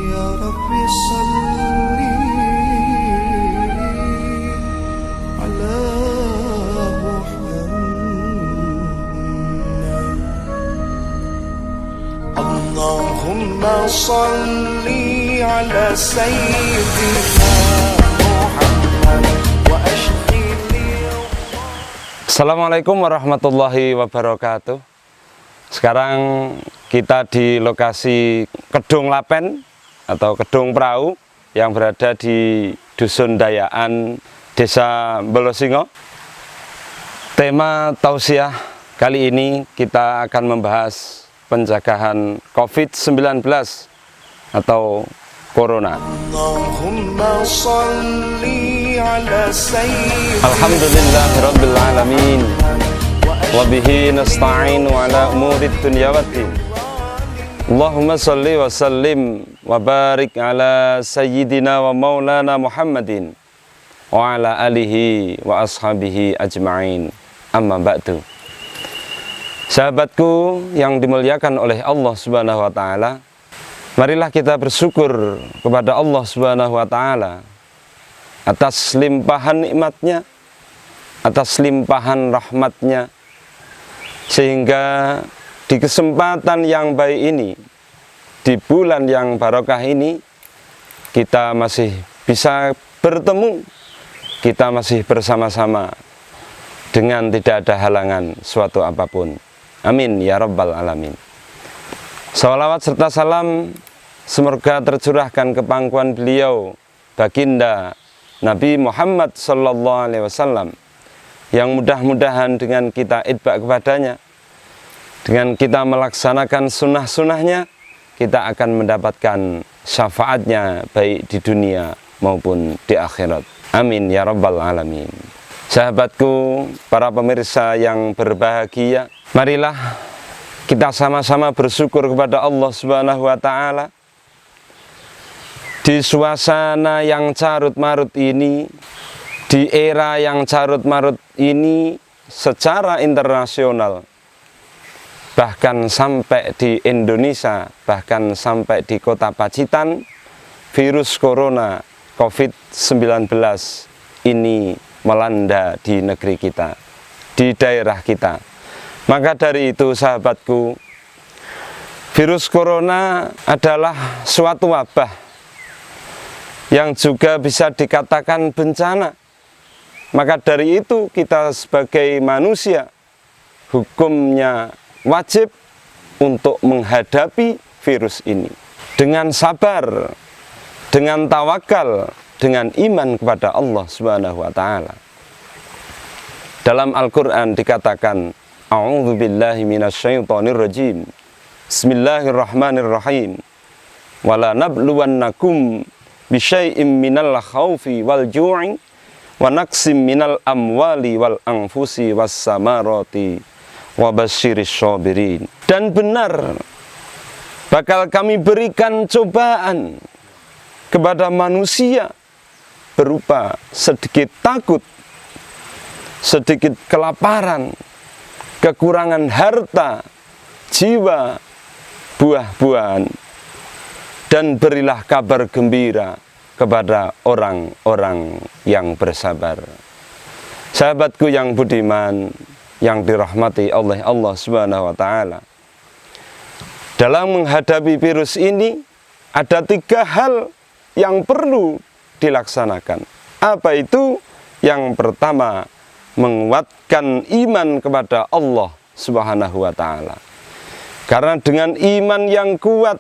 يا رب صل على محمد اللهم صل على سيدنا محمد Assalamualaikum warahmatullahi wabarakatuh. Sekarang kita di lokasi Kedung Lapen atau Kedung Perahu yang berada di Dusun Dayaan, Desa Bolosingo. Tema tausiah kali ini kita akan membahas pencegahan COVID-19 atau Corona. Alhamdulillahirabbil alamin wa bihi nasta'inu ala umurid dunya waddin. Allahumma shalli wa sallim wa barik ala sayyidina wa maulana Muhammadin wa ala alihi wa ashabihi ajma'in. Amma ba'du. Sahabatku yang dimuliakan oleh Allah Subhanahu wa taala, marilah kita bersyukur kepada Allah Subhanahu wa taala atas limpahan nikmatnya, atas limpahan rahmatnya, sehingga di kesempatan yang baik ini, di bulan yang barokah ini, kita masih bisa bertemu, kita masih bersama-sama dengan tidak ada halangan suatu apapun. Amin ya rabbal alamin. Salawat serta salam semoga tercurahkan ke pangkuan beliau, baginda Nabi Muhammad sallallahu alaihi wasallam, yang mudah-mudahan dengan kita itba kepadanya, dengan kita melaksanakan sunnah-sunnahnya, kita akan mendapatkan syafaatnya baik di dunia maupun di akhirat. Amin ya rabbal alamin. Sahabatku, para pemirsa yang berbahagia, marilah kita sama-sama bersyukur kepada Allah Subhanahu wa taala. Di suasana yang carut-marut ini, di era yang carut-marut ini, secara internasional, bahkan sampai di Indonesia, bahkan sampai di kota Pacitan, virus corona COVID-19 ini melanda di negeri kita, di daerah kita. Maka dari itu sahabatku, virus corona adalah suatu wabah yang juga bisa dikatakan bencana. Maka dari itu kita sebagai manusia hukumnya wajib untuk menghadapi virus ini dengan sabar, dengan tawakal, dengan iman kepada Allah Subhanahu wa taala. Dalam Al-Qur'an dikatakan, A'udzubillahi minasyaitonirrajim. Bismillahirrahmanirrahim. Wala nabluwannakum bisyai'im minal khaufi wal ju'i wa naqsim minal amwali wal anfusi was samarati wa basyiris sabirin. Dan benar bakal kami berikan cobaan kepada manusia berupa sedikit takut, sedikit kelaparan, kekurangan harta, jiwa, buah-buahan, dan berilah kabar gembira kepada orang-orang yang bersabar. Sahabatku yang budiman, yang dirahmati oleh Allah Subhanahu wa taala, dalam menghadapi virus ini ada 3 hal yang perlu dilaksanakan. Apa itu? Yang pertama, menguatkan iman kepada Allah Subhanahu wa taala. Karena dengan iman yang kuat,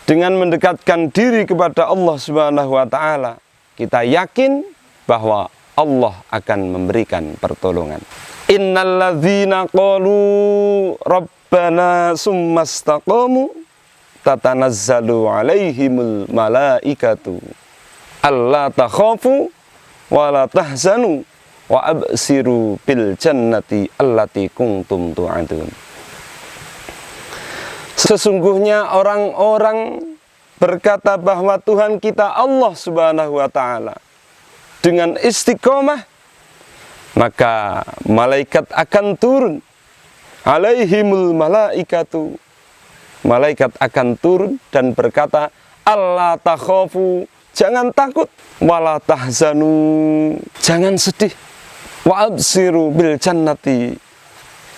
dengan mendekatkan diri kepada Allah Subhanahu wa taala, kita yakin bahwa Allah akan memberikan pertolongan. Innalladzina qalu rabbana summastaqamu tatanazzalu alaihimul malaikatu alla takhafu wa la tahzanu wa absiru bil jannati allati kuntum tu'adun. Sesungguhnya orang-orang berkata bahwa Tuhan kita Allah Subhanahu wa taala dengan istiqomah, maka malaikat akan turun, alaihimul malaikatu, malaikat akan turun dan berkata, Allah takhafu, jangan takut, wala tahzanu, jangan sedih, wa absiru bil jannati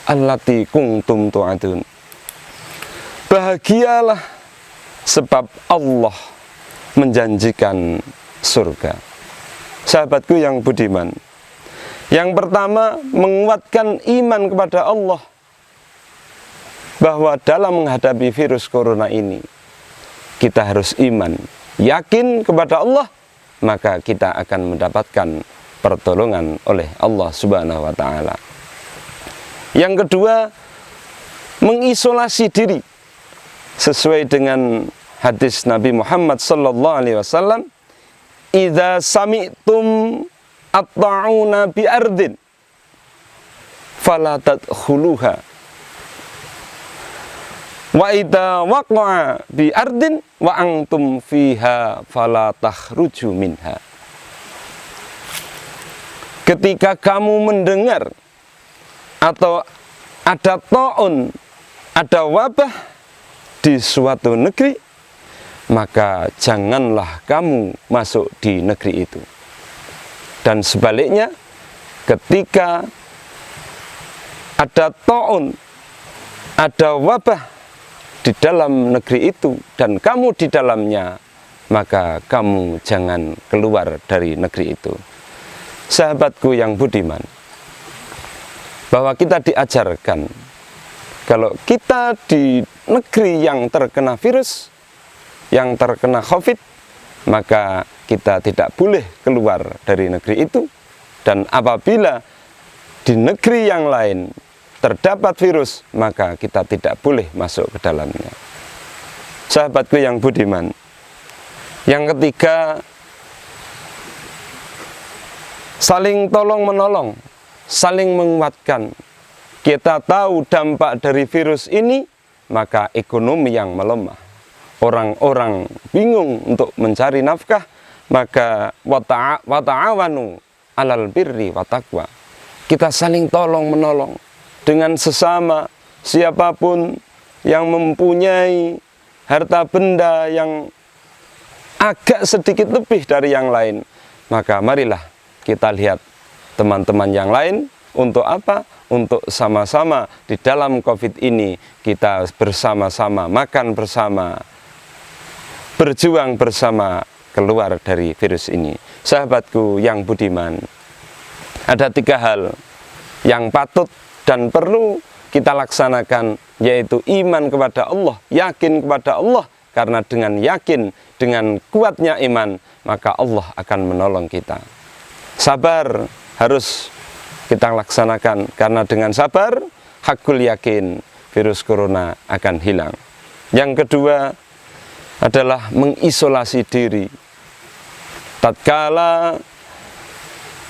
allati kuntum tu'adun. Bahagialah sebab Allah menjanjikan surga. Sahabatku yang budiman, yang pertama menguatkan iman kepada Allah, bahwa dalam menghadapi virus corona ini kita harus iman, yakin kepada Allah, maka kita akan mendapatkan pertolongan oleh Allah Subhanahu wa taala. Yang kedua, mengisolasi diri sesuai dengan hadis Nabi Muhammad sallallahu alaihi wasallam, "Idza sami'tum at-ta'una bi ardin fala tadkhuluha. Wa idza waqa'a bi ardin wa antum fiha fala takhruju minha." Ketika kamu mendengar atau ada ta'un, ada wabah di suatu negeri, maka janganlah kamu masuk di negeri itu. Dan sebaliknya, ketika ada ta'un, ada wabah di dalam negeri itu dan kamu di dalamnya, maka kamu jangan keluar dari negeri itu. Sahabatku yang budiman, bahwa kita diajarkan kalau kita di negeri yang terkena virus, yang terkena COVID, maka kita tidak boleh keluar dari negeri itu. Dan apabila di negeri yang lain terdapat virus, maka kita tidak boleh masuk ke dalamnya. Sahabatku yang budiman, yang ketiga, saling tolong menolong, saling menguatkan. Kita tahu dampak dari virus ini, maka ekonomi yang melemah, orang-orang bingung untuk mencari nafkah, maka wata'awanu alal birri wa taqwa. Kita saling tolong menolong dengan sesama, siapapun yang mempunyai harta benda yang agak sedikit lebih dari yang lain, maka marilah kita lihat teman-teman yang lain. Untuk apa? Untuk sama-sama di dalam COVID ini kita bersama-sama, makan bersama, berjuang bersama keluar dari virus ini. Sahabatku yang budiman, ada 3 hal yang patut dan perlu kita laksanakan, yaitu iman kepada Allah, yakin kepada Allah. Karena dengan yakin, dengan kuatnya iman, maka Allah akan menolong kita. Sabar harus kita laksanakan, karena dengan sabar, hakul yakin, virus corona akan hilang. Yang kedua adalah mengisolasi diri. Tatkala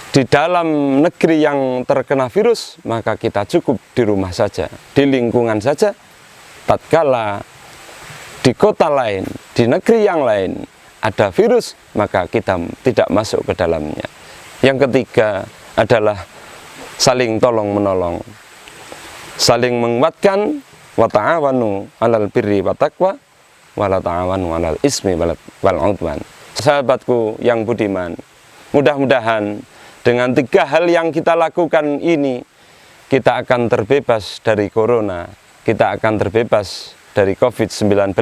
di dalam negeri yang terkena virus, maka kita cukup di rumah saja, di lingkungan saja. Tatkala di kota lain, di negeri yang lain ada virus, maka kita tidak masuk ke dalamnya. Yang ketiga adalah saling tolong menolong, saling menguatkan. Wa ta'awanu 'alal birri wa taqwa wa la ta'awanu 'alal ismi wal 'udwan. Sahabatku yang budiman, mudah-mudahan dengan 3 hal yang kita lakukan ini, kita akan terbebas dari corona, kita akan terbebas dari COVID-19.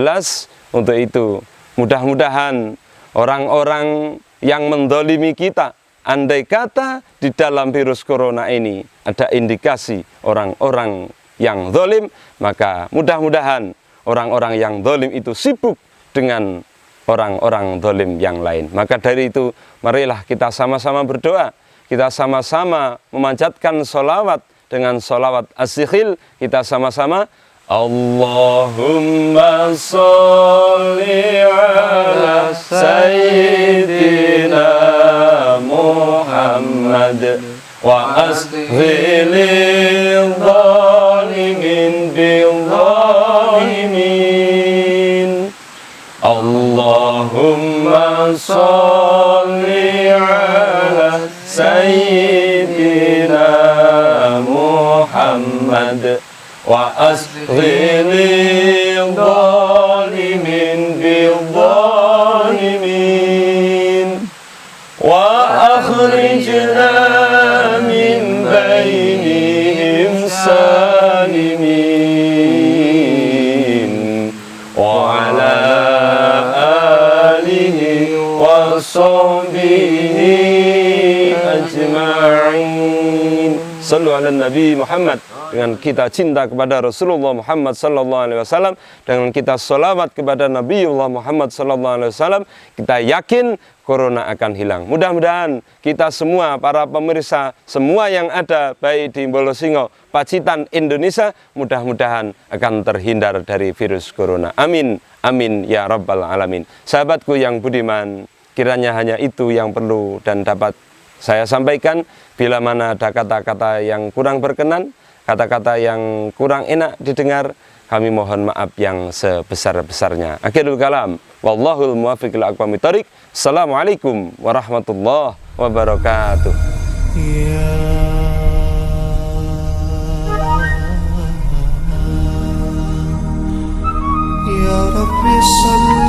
Untuk itu, mudah-mudahan orang-orang yang mendolimi kita, andai kata di dalam virus corona ini ada indikasi orang-orang yang zalim, maka mudah-mudahan orang-orang yang zalim itu sibuk dengan orang-orang zalim yang lain. Maka dari itu, marilah kita sama-sama berdoa, kita sama-sama memanjatkan sholawat dengan sholawat as-sikhil. Kita sama-sama, Allahumma sholli ala sayyidina Muhammad wa asghilil zalimin bil zalimin. Allahumma sholli ala sayyidina Muhammad wa asghilil zalimin bil zalimin. وصحبه أجمعين. Sallu ala Nabi Muhammad. Dengan kita cinta kepada Rasulullah Muhammad sallallahu alaihi wasallam, dengan kita sholawat kepada Nabiullah Muhammad sallallahu alaihi wasallam, kita yakin corona akan hilang. Mudah-mudahan kita semua, para pemirsa, semua yang ada baik di Bolosingo, Pacitan, Indonesia, mudah-mudahan akan terhindar dari virus corona. Amin, amin ya rabbal alamin. Sahabatku yang budiman, kiranya hanya itu yang perlu dan dapat saya sampaikan. Bila mana ada kata-kata yang kurang berkenan, kata-kata yang kurang enak didengar, kami mohon maaf yang sebesar-besarnya. Akhirul kalam, wallahul muwaffiq ila aqwamit thoriq. Assalamualaikum warahmatullahi wabarakatuh. Ya Rabbi salli